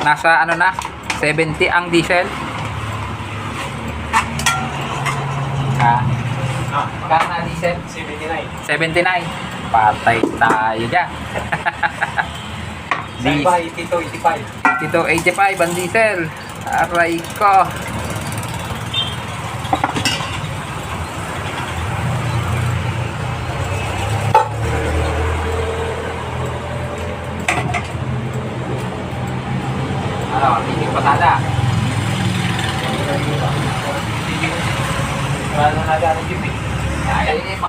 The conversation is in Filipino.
Nasa ano na 70 ang diesel. Kaya na diesel 79. Patay tayo dyan. Tito 85. Dito 85 ang diesel. Aray ko. Ano, tingin pasada. Wala na nagano jeep eh. Ay,